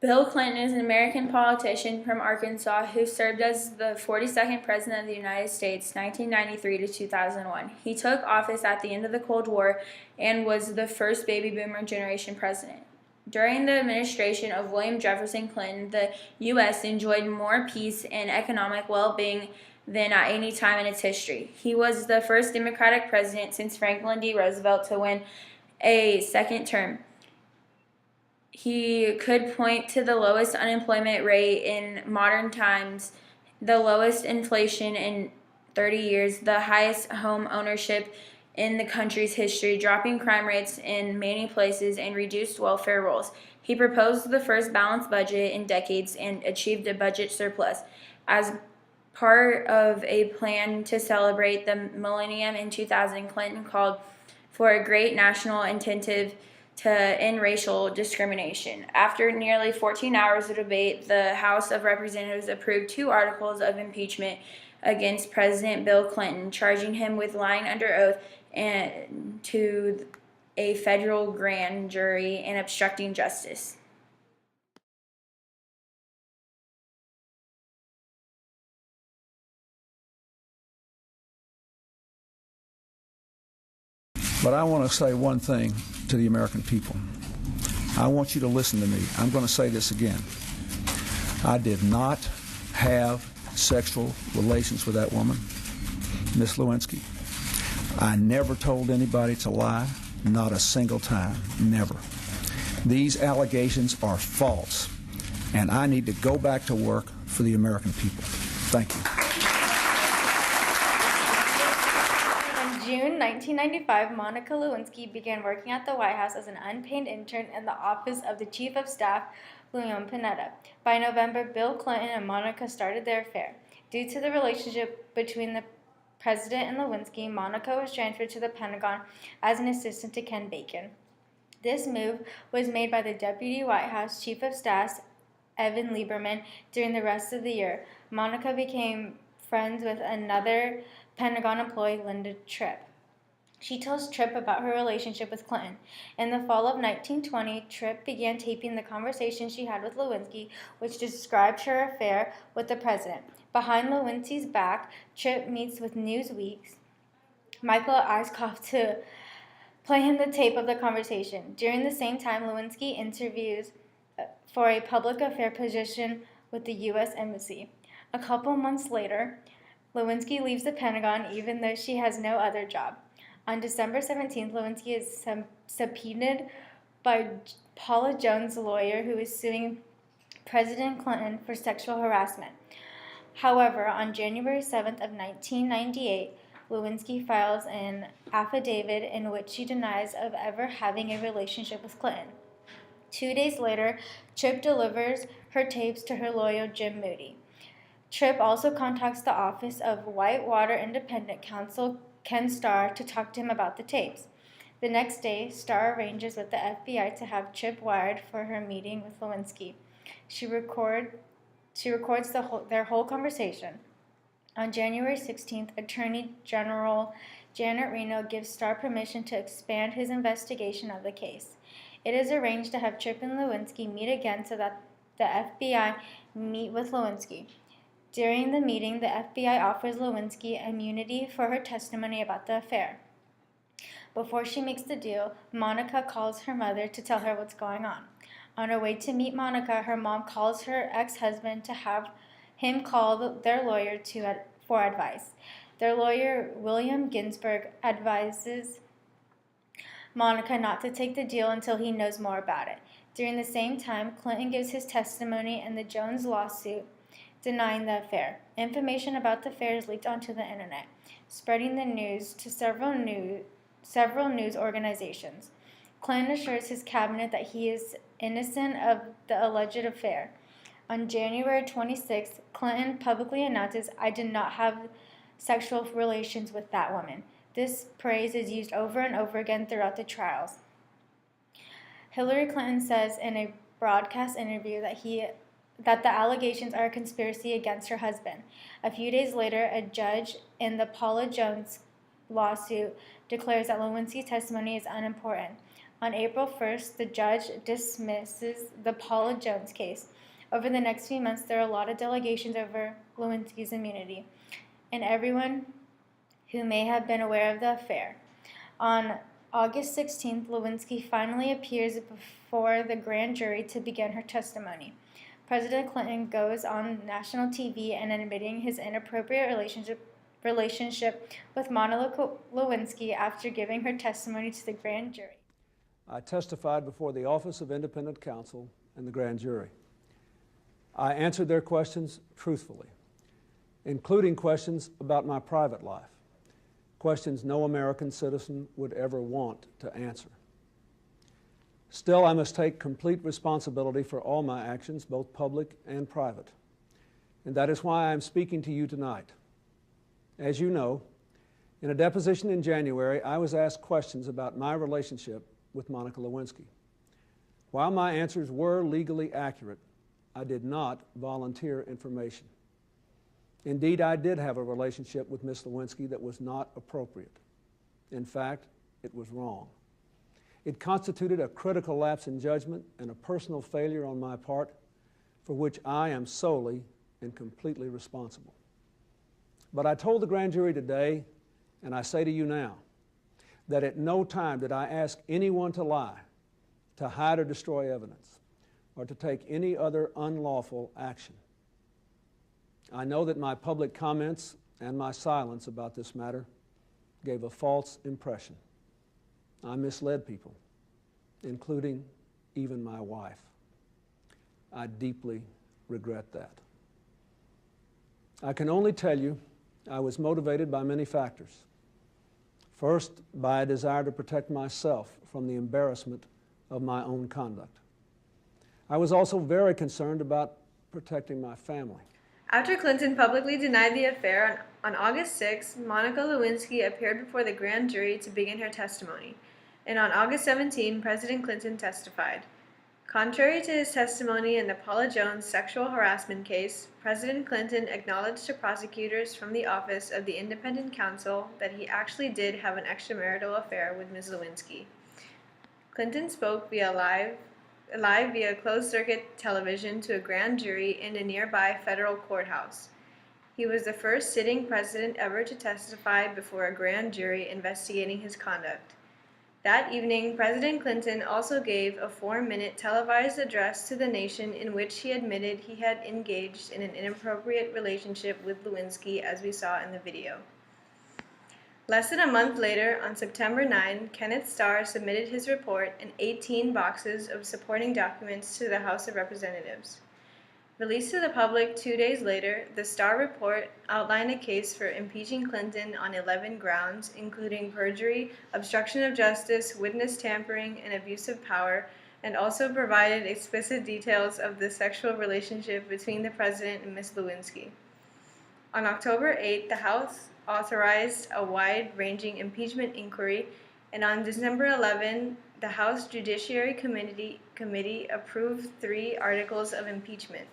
Bill Clinton is an American politician from Arkansas who served as the 42nd President of the United States, 1993 to 2001. He took office at the end of the Cold War and was the first baby boomer generation president. During the administration of William Jefferson Clinton, the U.S. enjoyed more peace and economic well-being than at any time in its history. He was the first Democratic president since Franklin D. Roosevelt to win a second term. He could point to the lowest unemployment rate in modern times, the lowest inflation in 30 years, the highest home ownership in the country's history, dropping crime rates in many places, and reduced welfare rolls. He proposed the first balanced budget in decades and achieved a budget surplus. As part of a plan to celebrate the millennium in 2000, Clinton called for a great national initiative to end racial discrimination. After nearly 14 hours of debate, the House of Representatives approved 2 articles of impeachment against President Bill Clinton, charging him with lying under oath and to a federal grand jury and obstructing justice. But I want to say one thing to the American people. I want you to listen to me. I'm going to say this again. I did not have sexual relations with that woman, Miss Lewinsky. I never told anybody to lie, not a single time, never. These allegations are false, and I need to go back to work for the American people. Thank you. In June 1995, Monica Lewinsky began working at the White House as an unpaid intern in the office of the Chief of Staff, Leon Panetta. By November, Bill Clinton and Monica started their affair. Due to the relationship between the President and Lewinsky, Monica was transferred to the Pentagon as an assistant to Ken Bacon. This move was made by the Deputy White House Chief of Staff, Evan Lieberman. During the rest of the year, Monica became friends with another Pentagon employee, Linda Tripp. She tells Tripp about her relationship with Clinton. In the fall of 1920, Tripp began taping the conversation she had with Lewinsky, which described her affair with the president. Behind Lewinsky's back, Tripp meets with Newsweek's Michael Eiskopf to play him the tape of the conversation. During the same time, Lewinsky interviews for a public affairs position with the U.S. Embassy. A couple months later, Lewinsky leaves the Pentagon even though she has no other job. On December 17th, Lewinsky is subpoenaed by Paula Jones' lawyer, who is suing President Clinton for sexual harassment. However, on January 7th of 1998, Lewinsky files an affidavit in which she denies of ever having a relationship with Clinton. 2 days later, Tripp delivers her tapes to her lawyer, Jim Moody. Tripp also contacts the office of Whitewater Independent Counsel Ken Starr to talk to him about the tapes. The next day, Starr arranges with the FBI to have Tripp wired for her meeting with Lewinsky. She records their whole conversation. On January 16th, Attorney General Janet Reno gives Starr permission to expand his investigation of the case. It is arranged to have Tripp and Lewinsky meet again so that the FBI meet with Lewinsky. During the meeting, the FBI offers Lewinsky immunity for her testimony about the affair. Before she makes the deal, Monica calls her mother to tell her what's going on. On her way to meet Monica, her mom calls her ex-husband to have him call their lawyer for advice. Their lawyer, William Ginsburg, advises Monica not to take the deal until he knows more about it. During the same time, Clinton gives his testimony in the Jones lawsuit, denying the affair. Information about the affair is leaked onto the internet, spreading the news to several news organizations. Clinton assures his cabinet that he is innocent of the alleged affair. On January 26th, Clinton publicly announces, "I did not have sexual relations with that woman." This phrase is used over and over again throughout the trials. Hillary Clinton says in a broadcast interview that the allegations are a conspiracy against her husband. A few days later, a judge in the Paula Jones lawsuit declares that Lewinsky's testimony is unimportant. On April 1st, the judge dismisses the Paula Jones case. Over the next few months, there are a lot of delegations over Lewinsky's immunity and everyone who may have been aware of the affair. On August 16th, Lewinsky finally appears before the grand jury to begin her testimony. President Clinton goes on national TV and admitting his inappropriate relationship with Monica Lewinsky after giving her testimony to the grand jury. I testified before the Office of Independent Counsel and the grand jury. I answered their questions truthfully, including questions about my private life, questions no American citizen would ever want to answer. Still, I must take complete responsibility for all my actions, both public and private. And that is why I am speaking to you tonight. As you know, in a deposition in January, I was asked questions about my relationship with Monica Lewinsky. While my answers were legally accurate, I did not volunteer information. Indeed, I did have a relationship with Ms. Lewinsky that was not appropriate. In fact, it was wrong. It constituted a critical lapse in judgment and a personal failure on my part for which I am solely and completely responsible. But I told the grand jury today, and I say to you now, that at no time did I ask anyone to lie, to hide or destroy evidence, or to take any other unlawful action. I know that my public comments and my silence about this matter gave a false impression. I misled people, including even my wife. I deeply regret that. I can only tell you I was motivated by many factors. First, by a desire to protect myself from the embarrassment of my own conduct. I was also very concerned about protecting my family. After Clinton publicly denied the affair, on August 6, Monica Lewinsky appeared before the grand jury to begin her testimony. And on August 17, President Clinton testified. Contrary to his testimony in the Paula Jones sexual harassment case, President Clinton acknowledged to prosecutors from the Office of the Independent Counsel that he actually did have an extramarital affair with Ms. Lewinsky. Clinton spoke live via closed-circuit television to a grand jury in a nearby federal courthouse. He was the first sitting president ever to testify before a grand jury investigating his conduct. That evening, President Clinton also gave a 4-minute televised address to the nation in which he admitted he had engaged in an inappropriate relationship with Lewinsky, as we saw in the video. Less than a month later, on September 9, Kenneth Starr submitted his report and 18 boxes of supporting documents to the House of Representatives. Released to the public 2 days later, the Starr report outlined a case for impeaching Clinton on 11 grounds, including perjury, obstruction of justice, witness tampering, and abuse of power, and also provided explicit details of the sexual relationship between the president and Ms. Lewinsky. On October 8, the House authorized a wide-ranging impeachment inquiry, and on December 11, the House Judiciary Committee approved 3 articles of impeachment.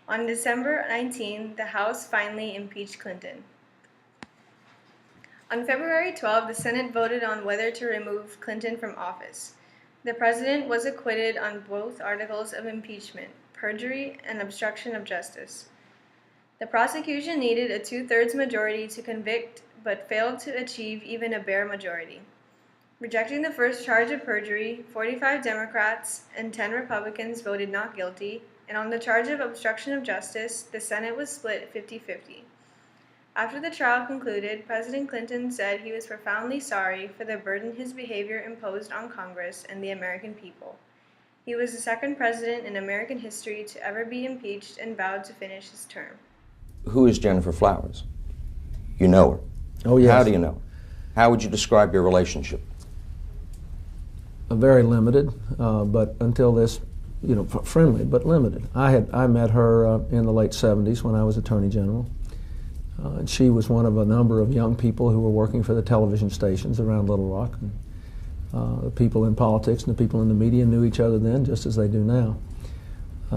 On December 19, the House finally impeached Clinton. On February 12, the Senate voted on whether to remove Clinton from office. The president was acquitted on both articles of impeachment, perjury and obstruction of justice. The prosecution needed a 2/3 majority to convict, but failed to achieve even a bare majority. Rejecting the first charge of perjury, 45 Democrats and 10 Republicans voted not guilty, and on the charge of obstruction of justice, the Senate was split 50-50. After the trial concluded, President Clinton said he was profoundly sorry for the burden his behavior imposed on Congress and the American people. He was the second president in American history to ever be impeached and vowed to finish his term. Who is Jennifer Flowers? You know her. Oh, yes. How do you know her? How would you describe your relationship? Very limited, but until this, friendly, but limited. I met her in the late 70s when I was Attorney General. And she was one of a number of young people who were working for the television stations around Little Rock. And, the people in politics and the people in the media knew each other then, just as they do now.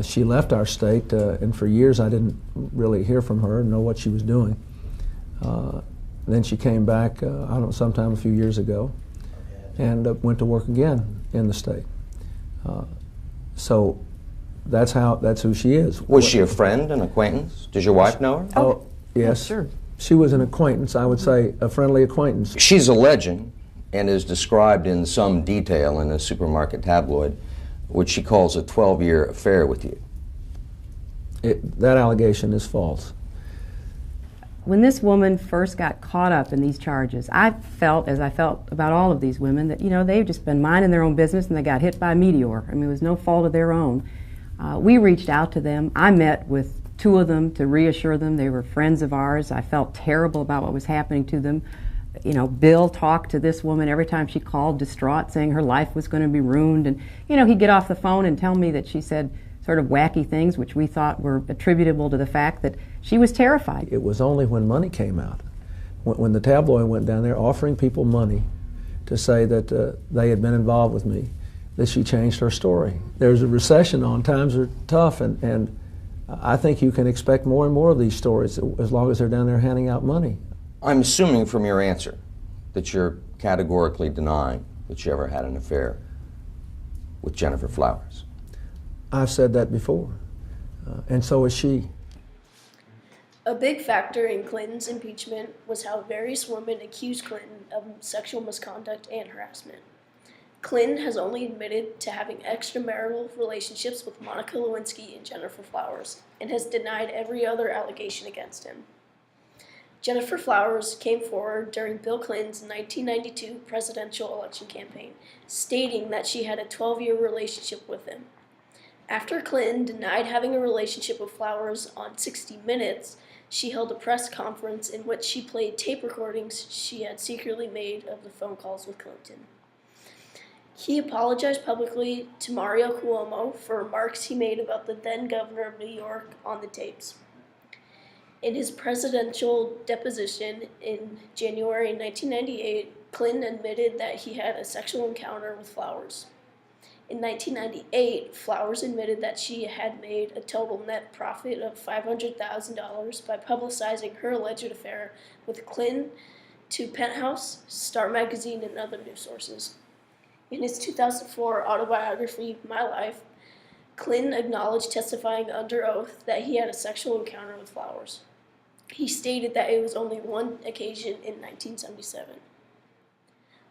She left our state, and for years I didn't really hear from her and know what she was doing. Then she came back, I don't know, sometime a few years ago, and went to work again in the state. So that's who she is. Was she a friend, an acquaintance? Does your wife know her? Oh, yes. sure. She was an acquaintance, I would say a friendly acquaintance. She's a legend and is described in some detail in a supermarket tabloid, which she calls a 12-year affair with you. That allegation is false. When this woman first got caught up in these charges, I felt, as I felt about all of these women, that, you know, they've just been minding their own business and they got hit by a meteor. I mean, it was no fault of their own. We reached out to them. I met with 2 of them to reassure them. They were friends of ours. I felt terrible about what was happening to them. You know, Bill talked to this woman every time she called, distraught, saying her life was going to be ruined. And, you know, he'd get off the phone and tell me that she said sort of wacky things, which we thought were attributable to the fact that she was terrified. It was only when money came out, when the tabloid went down there offering people money to say that they had been involved with me, that she changed her story. There's a recession on, times are tough, and I think you can expect more and more of these stories as long as they're down there handing out money. I'm assuming from your answer that you're categorically denying that you ever had an affair with Jennifer Flowers. I've said that before, and so is she. A big factor in Clinton's impeachment was how various women accused Clinton of sexual misconduct and harassment. Clinton has only admitted to having extramarital relationships with Monica Lewinsky and Jennifer Flowers, and has denied every other allegation against him. Jennifer Flowers came forward during Bill Clinton's 1992 presidential election campaign, stating that she had a 12-year relationship with him. After Clinton denied having a relationship with Flowers on 60 Minutes, she held a press conference in which she played tape recordings she had secretly made of the phone calls with Clinton. He apologized publicly to Mario Cuomo for remarks he made about the then governor of New York on the tapes. In his presidential deposition in January 1998, Clinton admitted that he had a sexual encounter with Flowers. In 1998, Flowers admitted that she had made a total net profit of $500,000 by publicizing her alleged affair with Clinton to Penthouse, Star Magazine, and other news sources. In his 2004 autobiography, My Life, Clinton acknowledged testifying under oath that he had a sexual encounter with Flowers. He stated that it was only one occasion in 1977.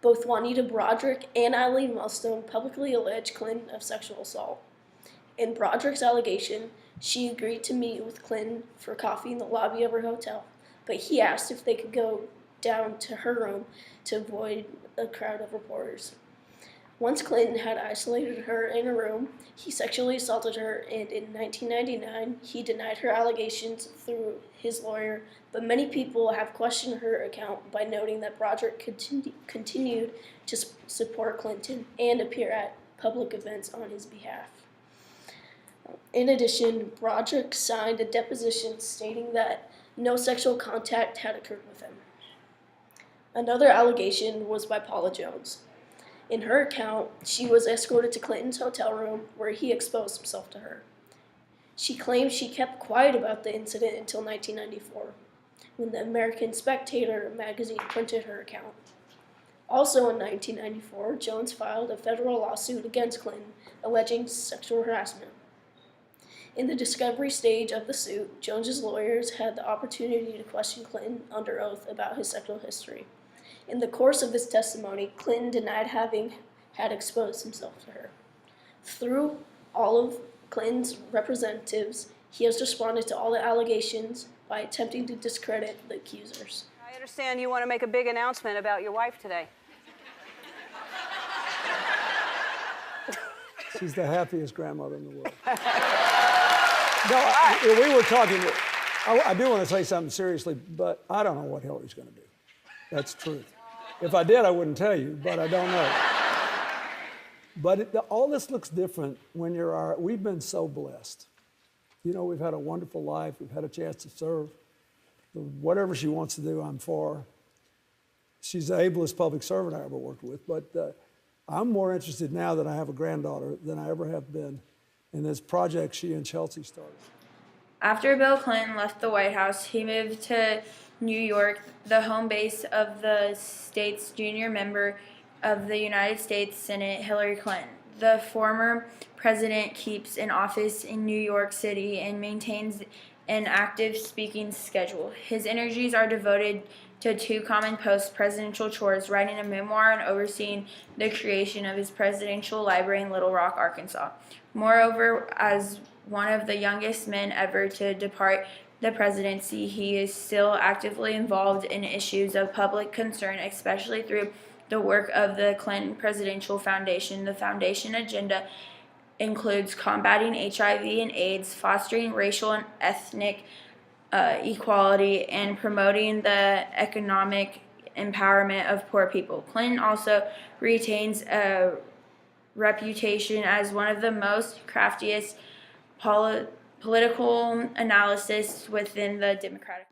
Both Juanita Broderick and Eileen Wellstone publicly alleged Clinton of sexual assault. In Broderick's allegation, she agreed to meet with Clinton for coffee in the lobby of her hotel, but he asked if they could go down to her room to avoid a crowd of reporters. Once Clinton had isolated her in a room, he sexually assaulted her, and in 1999, he denied her allegations through his lawyer, but many people have questioned her account by noting that Broderick continued to support Clinton and appear at public events on his behalf. In addition, Broderick signed a deposition stating that no sexual contact had occurred with him. Another allegation was by Paula Jones. In her account, she was escorted to Clinton's hotel room where he exposed himself to her. She claims she kept quiet about the incident until 1994, when the American Spectator magazine printed her account. Also in 1994, Jones filed a federal lawsuit against Clinton alleging sexual harassment. In the discovery stage of the suit, Jones's lawyers had the opportunity to question Clinton under oath about his sexual history. In the course of this testimony, Clinton denied having had exposed himself to her. Through all of Clinton's representatives, he has responded to all the allegations by attempting to discredit the accusers. I understand you want to make a big announcement about your wife today. She's the happiest grandmother in the world. No, we were talking, I do want to say something seriously, but I don't know what Hillary's going to do. That's truth. If I did, I wouldn't tell you, but I don't know. But all this looks different when we've been so blessed. You know, we've had a wonderful life. We've had a chance to serve. Whatever she wants to do, I'm for. She's the ablest public servant I ever worked with, but I'm more interested now that I have a granddaughter than I ever have been in this project she and Chelsea started. After Bill Clinton left the White House, he moved to New York, the home base of the state's junior member of the United States Senate, Hillary Clinton. The former president keeps an office in New York City and maintains an active speaking schedule. His energies are devoted to two common post-presidential chores: writing a memoir and overseeing the creation of his presidential library in Little Rock, Arkansas. Moreover, as one of the youngest men ever to depart the presidency, he is still actively involved in issues of public concern, especially through the work of the Clinton Presidential Foundation. The foundation agenda includes combating HIV and AIDS, fostering racial and ethnic equality, and promoting the economic empowerment of poor people. Clinton also retains a reputation as one of the most craftiest political analysts within the Democratic